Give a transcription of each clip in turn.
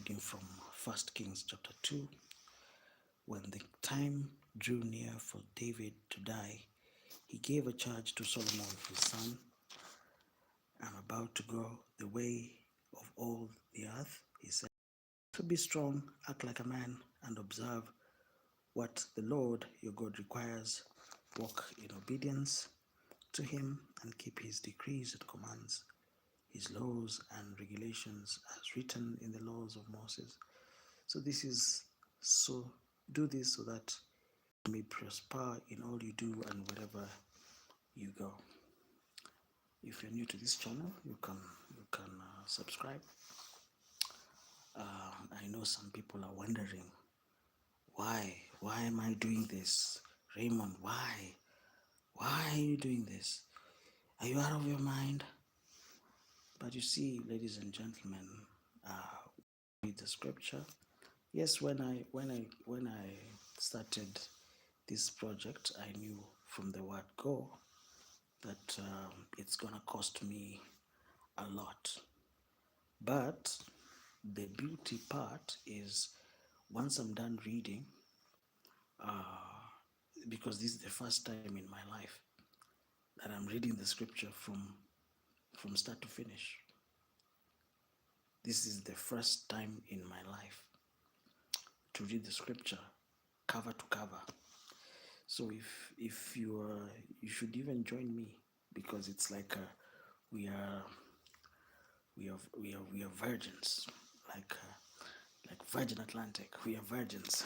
reading from 1 Kings chapter 2. When the time drew near for David to die, he gave a charge to Solomon his son. I'm about to go the way of all the earth, he said. So be strong, act like a man, and observe what the Lord your God requires. Walk in obedience to him and keep his decrees and commands, his laws and regulations as written in the laws of Moses. So do this so that you may prosper in all you do and wherever you go. If you're new to this channel, you can subscribe. I know some people are wondering, why am I doing this? Raymond, why are you doing this? Are you out of your mind? But you see, ladies and gentlemen, read the scripture. Yes, when I started this project, I knew from the word go that it's gonna cost me a lot. But the beauty part is, once I'm done reading, because this is the first time in my life that I'm reading the scripture from start to finish. This is the first time in my life to read the scripture cover to cover. So if you should even join me, because it's like we are virgins, like Virgin Atlantic. We are virgins.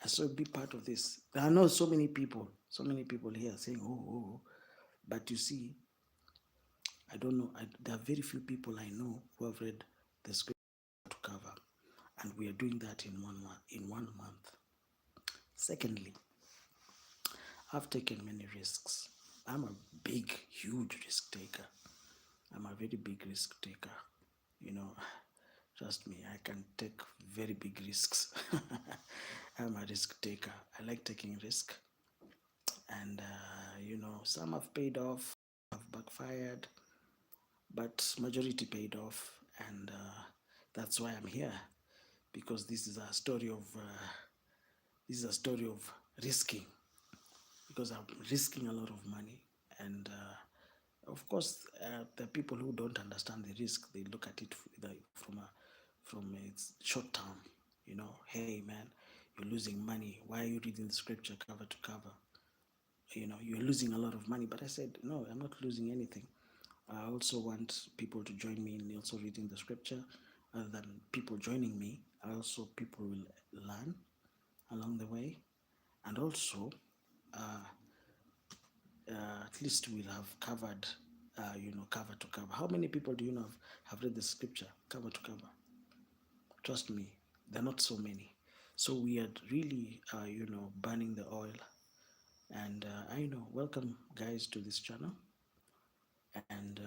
So be part of this. There are not so many people here saying, oh. But you see, I don't know. There are very few people I know who have read the scripture to cover, and we are doing that in 1 month. In 1 month. Secondly, I've taken many risks. I'm a big, huge risk taker. I'm a very big risk taker. Trust me, I can take very big risks. I'm a risk taker. I like taking risk. And, some have paid off, have backfired, but majority paid off. And that's why I'm here, because this is a story of risking, because I'm risking a lot of money. And of course, the people who don't understand the risk, they look at it from its short term. Hey man, you're losing money. Why are you reading the scripture cover to cover? You're losing a lot of money. But I said, no, I'm not losing anything. I also want people to join me in also reading the scripture. Other than people joining me, people will learn along the way. And also, at least we'll have covered, cover to cover. How many people do you know have read the scripture cover to cover? Trust me, they're not so many. So we are really, burning the oil. And I know, welcome guys to this channel. And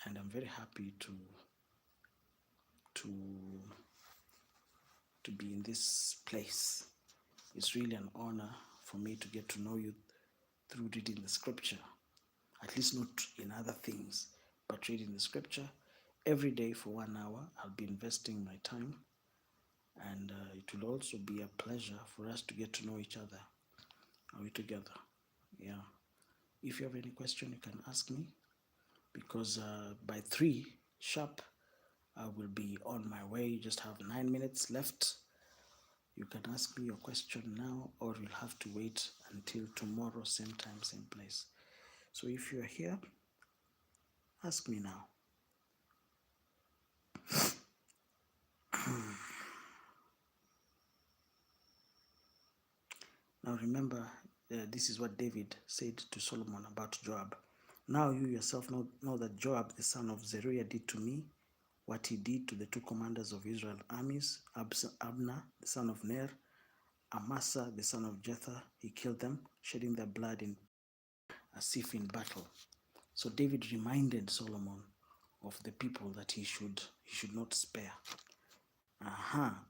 I'm very happy to be in this place. It's really an honor for me to get to know you through reading the scripture. At least not in other things, but reading the scripture. Every day for 1 hour, I'll be investing my time. And it will also be a pleasure for us to get to know each other. Are we together? Yeah. If you have any question, you can ask me, because by 3 sharp, I will be on my way. You just have 9 minutes left. You can ask me your question now, or you'll have to wait until tomorrow, same time, same place. So if you're here, ask me now. Now remember, this is what David said to Solomon about Joab. Now you yourself know that Joab, the son of Zeruiah, did to me what he did to the 2 commanders of Israel armies, Abner, the son of Ner, Amasa, the son of Jether. He killed them, shedding their blood as if in battle. So David reminded Solomon of the people that he should not spare.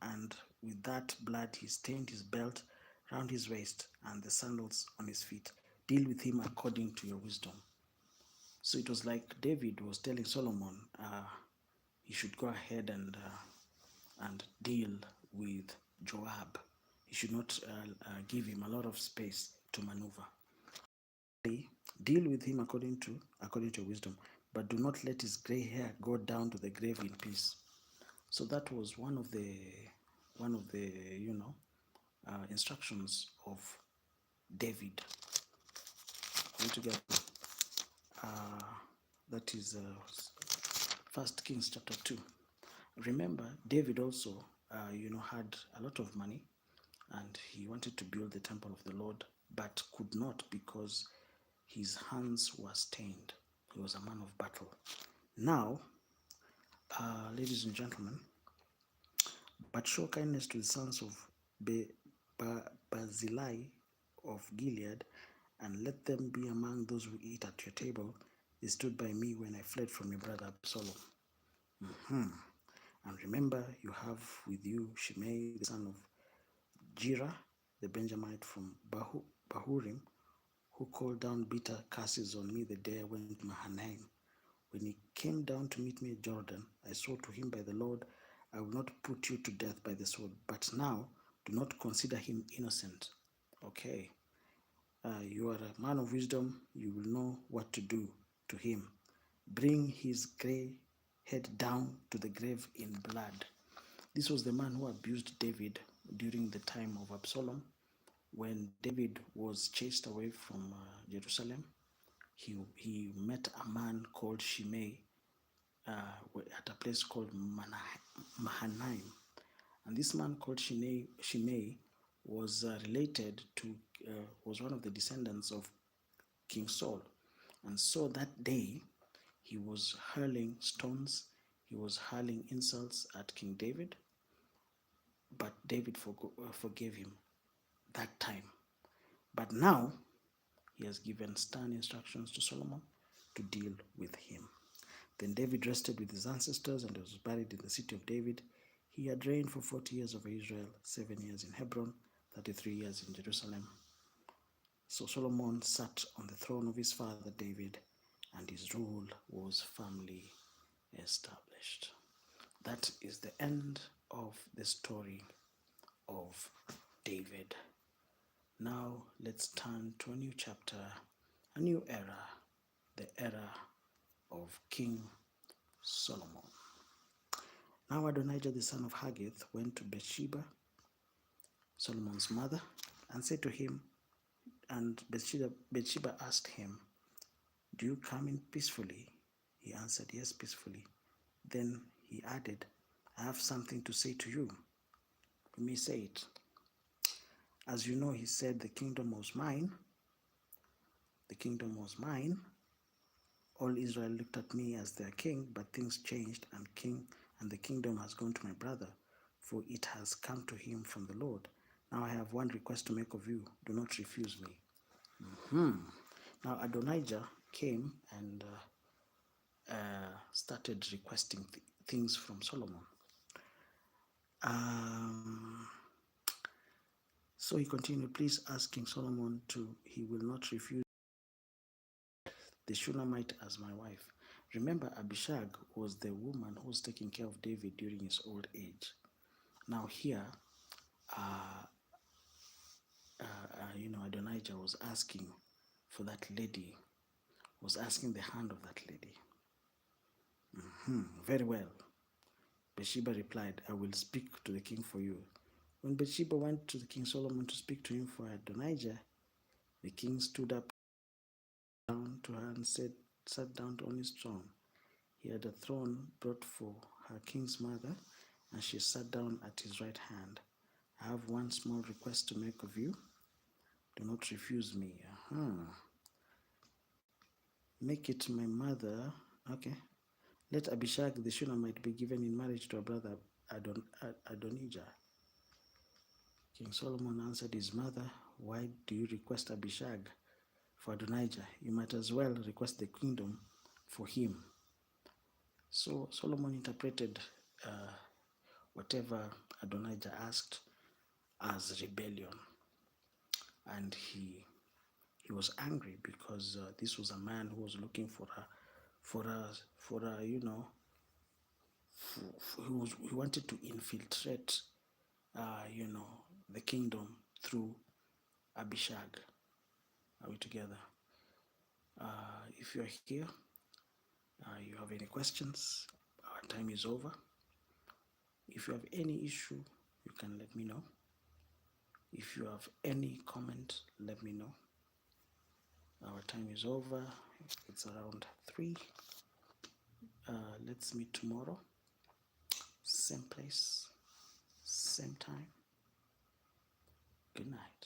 And with that blood he stained his belt round his waist and the sandals on his feet. Deal with him according to your wisdom. So it was like David was telling Solomon, he should go ahead and deal with Joab. He should not give him a lot of space to maneuver. Deal with him according to wisdom, but do not let his gray hair go down to the grave in peace. So that was one of the instructions of David. Going together, that is First Kings chapter 2. Remember, David also had a lot of money, and he wanted to build the temple of the Lord, but could not because his hands were stained. He was a man of battle. Now, ladies and gentlemen, but show kindness to the sons of Barzillai of Gilead, and let them be among those who eat at your table. They stood by me when I fled from your brother Absalom. And remember, you have with you Shimei, the son of Jira, the Benjamite from Bahurim, who called down bitter curses on me the day I went to Mahanaim. When he came down to meet me at Jordan, I swore to him by the Lord, I will not put you to death by the sword. But now, do not consider him innocent. Okay. You are a man of wisdom. You will know what to do to him. Bring his grey head down to the grave in blood. This was the man who abused David during the time of Absalom. When David was chased away from Jerusalem, he met a man called Shimei at a place called Mahanaim. And this man called Shimei was was one of the descendants of King Saul. And so that day, he was hurling stones, he was hurling insults at King David, but David forgave him that time. But now, he has given stern instructions to Solomon to deal with him. Then David rested with his ancestors and was buried in the city of David. He had reigned for 40 years over Israel, 7 years in Hebron, 33 years in Jerusalem. So Solomon sat on the throne of his father David, and his rule was firmly established. That is the end of the story of David. Now let's turn to a new chapter, a new era, the era of King Solomon. Now Adonijah the son of Haggith went to Bathsheba, Solomon's mother, and said to him, and Bathsheba asked him, do you come in peacefully? He answered, yes, peacefully. Then he added, I have something to say to you. You may say it. As you know, he said, the kingdom was mine. The kingdom was mine. All Israel looked at me as their king, but things changed, and the kingdom has gone to my brother, for it has come to him from the Lord. Now I have one request to make of you. Do not refuse me. Now Adonijah came and started requesting things from Solomon. So he continued, please ask King Solomon he will not refuse the Shunammite as my wife. Remember, Abishag was the woman who was taking care of David during his old age. Now here, Adonijah was asking for that lady, was asking the hand of that lady. Very well. Bathsheba replied, I will speak to the king for you. When Bathsheba went to the King Solomon to speak to him for Adonijah, the king stood up down to her and sat down on his throne. He had a throne brought for her king's mother, and she sat down at his right hand. I have one small request to make of you. Do not refuse me. Make it my mother. Okay. Let Abishag the Shunammite be given in marriage to her brother Adonijah. King Solomon answered his mother, why do you request Abishag for Adonijah? You might as well request the kingdom for him. So Solomon interpreted whatever Adonijah asked as rebellion, and he was angry because this was a man who was looking for he wanted to infiltrate, the kingdom through Abishag. Are we together? If you're here, you have any questions, our time is over. If you have any issue, you can let me know. If you have any comment, let me know. Our time is over. It's around 3. Let's meet tomorrow. Same place, same time. Good night.